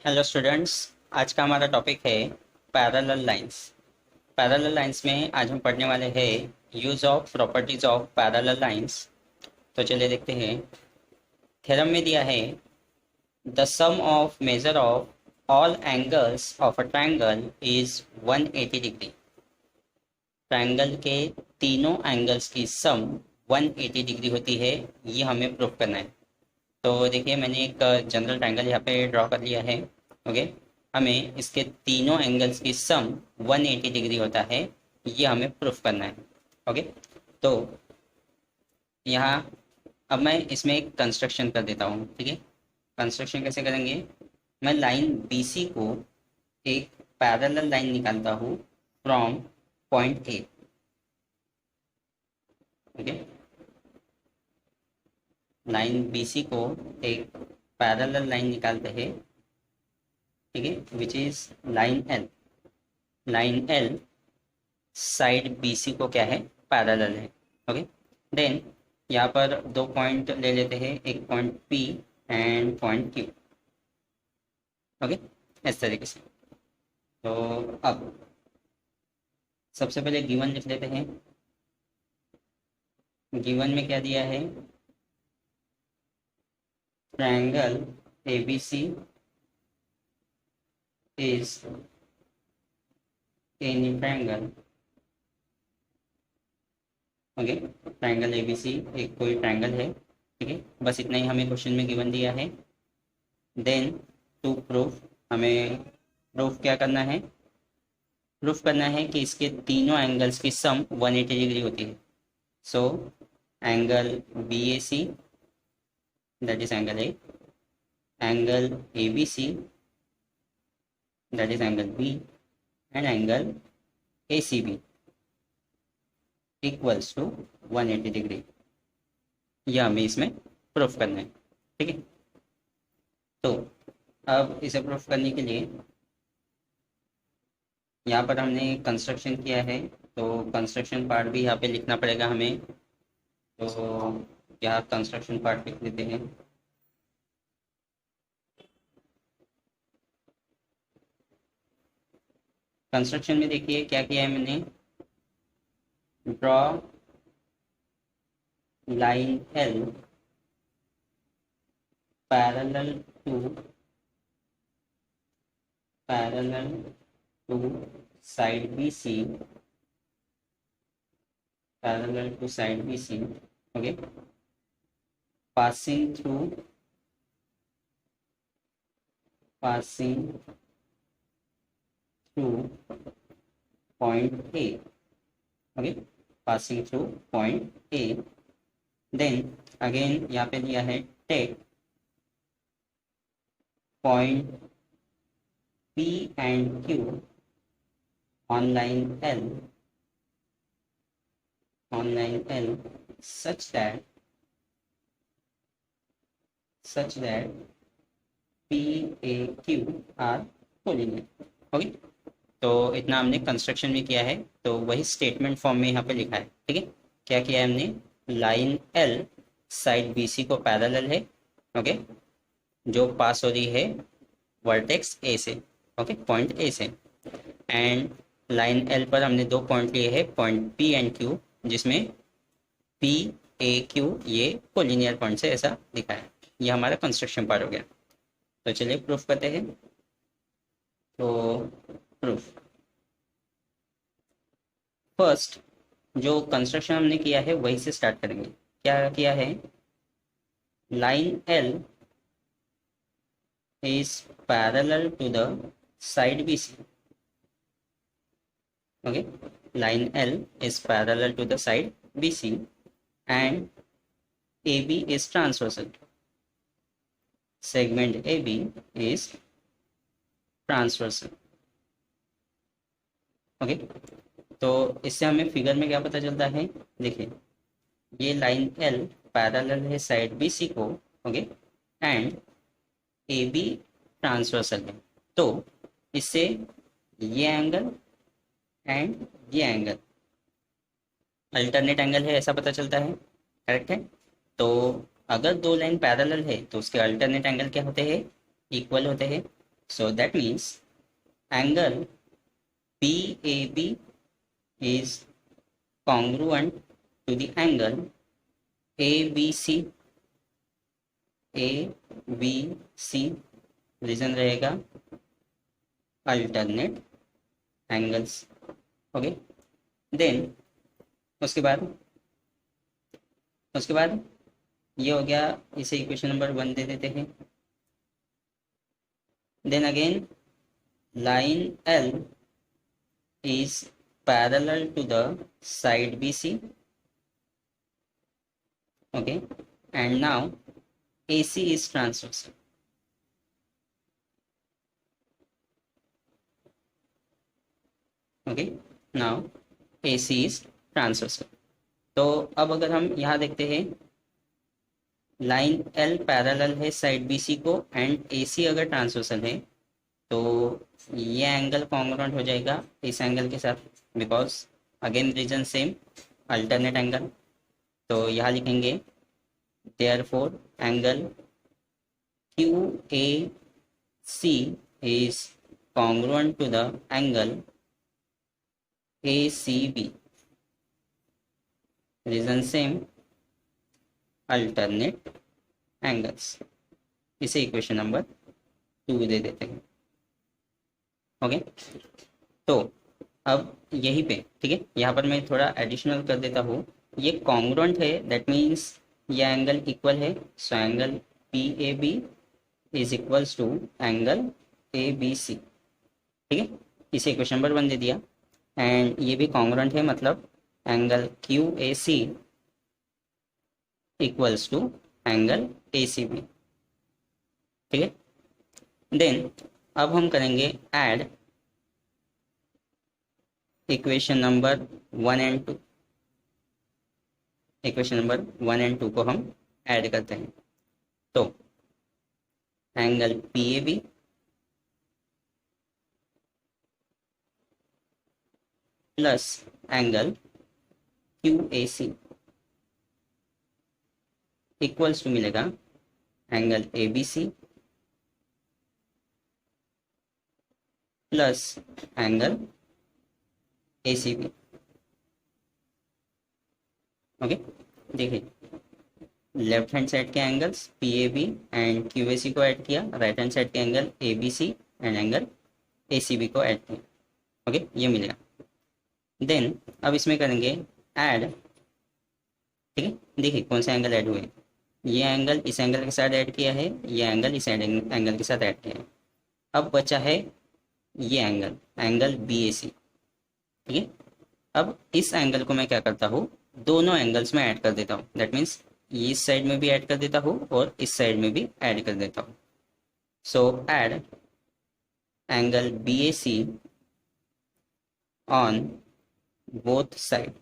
Hello students. आज का हमारा टॉपिक है पैरेलल लाइंस। पैरेलल लाइंस में आज हम पढ़ने वाले हैं use of properties of parallel lines. तो चलिए देखते हैं। थ्योरम में दिया है the sum of measure of all angles of a triangle is 180 degree. Triangle के तीनों एंगल्स की सम 180 डिग्री होती है, ये हमें प्रूफ करना है। तो देखिए, मैंने एक जनरल ट्रायंगल यहाँ पे ड्रॉ कर लिया है। ओके, हमें इसके तीनों एंगल्स की सम 180 डिग्री होता है, ये हमें प्रूफ करना है। ओके, तो यहाँ अब मैं इसमें एक कंस्ट्रक्शन कर देता हूँ। ठीक है, कंस्ट्रक्शन कैसे करेंगे? मैं लाइन BC को एक पैरेलल लाइन निकालता हूँ from point A. Okay, line BC को एक पैरेलल लाइन निकालते हैं। ठीक है, which is line L। Line L side BC को क्या है? पैरेलल है। ओके, देन यहाँ पर दो पॉइंट ले लेते हैं, एक point P and point Q। Okay, इस तरीके से। तो अब सबसे पहले गिवन लिख लेते हैं। गिवन में क्या दिया है? Triangle ABC is any triangle. Okay, triangle ABC एक कोई ट्रायंगल है। ठीक है, बस इतना ही हमें क्वेश्चन में गिवन दिया है। देन टू प्रूफ, हमें प्रूफ क्या करना है? प्रूफ करना है कि इसके तीनों एंगल्स की सम 180 डिग्री होती है। So angle BAC, that is angle A, angle ABC, that is angle B, and angle ACB equals to 180 degree. यह हमें इसमें प्रूफ करना है। ठीक है, तो अब इसे प्रूफ करने के लिए यहाँ पर हमने कंस्ट्रक्शन किया है, तो कंस्ट्रक्शन पार्ट भी यहाँ पे लिखना पड़ेगा हमें। तो यहाँ कंस्ट्रक्शन पार्ट लिख देते हैं। कंस्ट्रक्शन में देखिए क्या किया है मैंने। Draw line L parallel to parallel to side BC, parallel to side BC। Okay, passing through passing through point A। Okay, passing through point A। then again यहाँ पे दिया है take point P and Q on line L such that PAQ are collinear। Okay, तो इतना हमने construction में किया है, तो वही स्टेटमेंट फॉर्म में यहाँ पे लिखा है। ठीक है, क्या किया है हमने? लाइन L साइड BC को पैरेलल है। ओके, जो पास हो रही है वर्टेक्स A से। ओके, पॉइंट A से। एंड लाइन L पर हमने दो पॉइंट लिए हैं, पॉइंट P एंड Q, जिसमें PAQ ये कोलिनियर पॉइंट से ऐसा दिखा है। ये हमारा कंस्ट्रक्शन पार्ट हो गया। तो चलिए प्रूफ करते हैं। तो प्रूफ, फर्स्ट जो कंस्ट्रक्शन हमने किया है वही से स्टार्ट करेंगे। क्या किया है? Line L is parallel to the side BC। okay, line L is parallel to the side BC and AB is transversal। segment AB is transversal। Okay, तो इससे हमें फिगर में क्या पता चलता है? देखिए, ये लाइन L पैरेलल है साइड BC को। ओके, एंड AB ट्रांसवर्सल है। तो इससे ये एंगल एंड ये एंगल अल्टरनेट एंगल है, ऐसा पता चलता है। करेक्ट है। तो अगर दो लाइन पैरेलल है तो उसके अल्टरनेट एंगल क्या होते हैं? इक्वल होते हैं। So that means angle PAB is congruent to the angle ABC. ABC reason रहेगा अल्टरनेट एंगल्स. ओके, देन उसके बाद ये हो गया. इसे इक्वेशन नंबर 1 दे देते हैं. Then again line L is parallel to the side BC. Okay, and now AC is transversal. Okay, now AC is transversal. तो अब अगर हम यहाँ देखते हैं लाइन L पैरेलल है साइड BC को एंड AC अगर ट्रांसवर्सल है तो ये एंगल कॉन्ग्रुएंट हो जाएगा इस एंगल के साथ, because again reason same, alternate angle. तो यहाँ लिखेंगे therefore angle QAC is congruent to the angle ACB. Reason same, alternate angles. इसे इक्वेशन नंबर 2 दे देते हैं. ओके, तो अब यहीं पे ठीक है, यहाँ पर मैं थोड़ा एडिशनल कर देता हूँ. ये कॉन्ग्रुएंट है, दैट मीन्स ये एंगल इक्वल है. So angle PAB is equals to angle ABC. ठीक है, इसे इक्वेशन नंबर 1 दे दिया. एंड ये भी कॉन्ग्रुएंट है, मतलब angle QAC equals to angle ACB. ठीक है, देन अब हम करेंगे add equation number 1 and 2. Equation number 1 and 2 को हम ऐड करते हैं. तो angle PAB plus angle QAC equals to मिलेगा angle ABC plus angle ACB. Okay, देखिए लेफ्ट हैंड साइड के एंगल्स PAB एंड QAC को ऐड किया, राइट हैंड साइड के angle ABC and angle ACB को ऐड किया. ओके, ये मिलेगा. देन अब इसमें करेंगे ऐड. ठीक है, देखिए कौन से एंगल ऐड हुए. ये एंगल इस एंगल के साथ ऐड किया है, ये एंगल इस एंगल के साथ ऐड किया है. अब बचा है ये एंगल BAC. ठीक है, अब इस एंगल को मैं क्या करता हूँ, दोनों एंगल्स में ऐड कर देता हूँ. दैट मीन्स इस साइड में भी ऐड कर देता हूँ और इस साइड में भी ऐड कर देता हूँ. So add angle BAC on both side.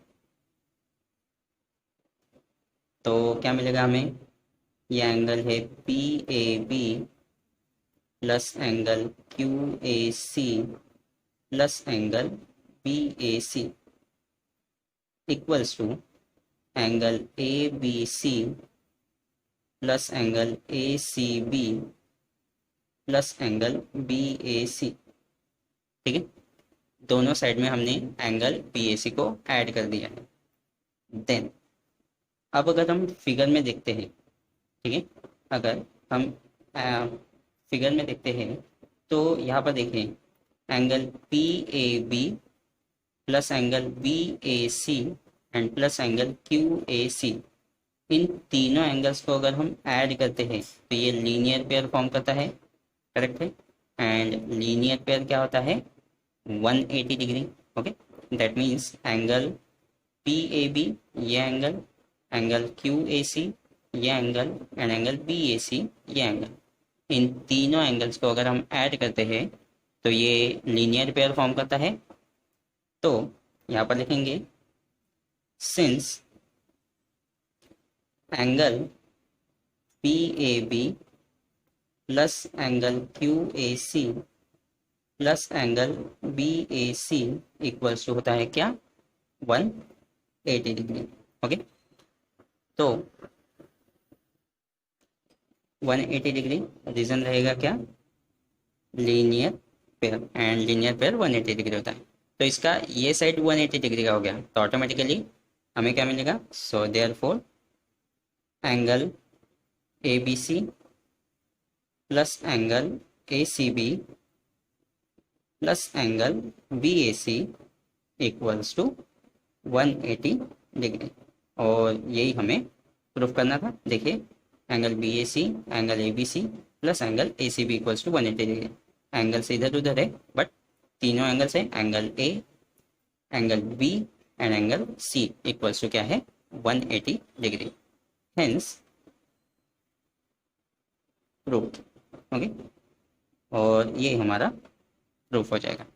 तो क्या मिलेगा हमें, ये एंगल है PAB plus angle QAC plus angle BAC equals to angle ABC plus angle ACB plus angle BAC. ठीक है, दोनों साइड में हमने एंगल BAC को ऐड कर दिया है. देन अब अगर हम फिगर में देखते हैं, ठीक है, अगर हम फिगर में देखते हैं तो यहाँ पर देखें angle PAB plus angle BAC and plus angle QAC, इन तीनों एंगल्स को अगर हम ऐड करते हैं तो ये लीनियर पेयर फॉर्म करता है. करेक्ट है, एंड लीनियर पेयर क्या होता है, 180 degree. Okay, that means angle PAB ये एंगल QAC ये एंगल एंड एंगल BAC ये एंगल, इन तीनों एंगल्स को अगर हम ऐड करते हैं तो ये लीनियर पेयर फॉर्म करता है. तो यहाँ पर लिखेंगे since angle PAB plus angle QAC plus angle BAC equals to होता है क्या, 180 डिग्री. ओके, तो 180 डिग्री रीजन रहेगा क्या, linear pair, and linear pair 180 degree होता है। तो इसका ये साइड 180 डिग्री का हो गया, तो ऑटोमेटिकली हमें क्या मिलेगा, so therefore angle A B C plus angle A C B plus angle B A C equals to 180 degree. और यही हमें प्रूफ करना था। देखिए, angle B A C, angle A B C plus angle A C B equals to 180 degree. Angle से इधर उधर है, बट तीनों एंगल से angle A, angle B and angle C equals to क्या है, 180 डिग्री। Hence proof. ओके, और ये हमारा प्रूफ हो जाएगा।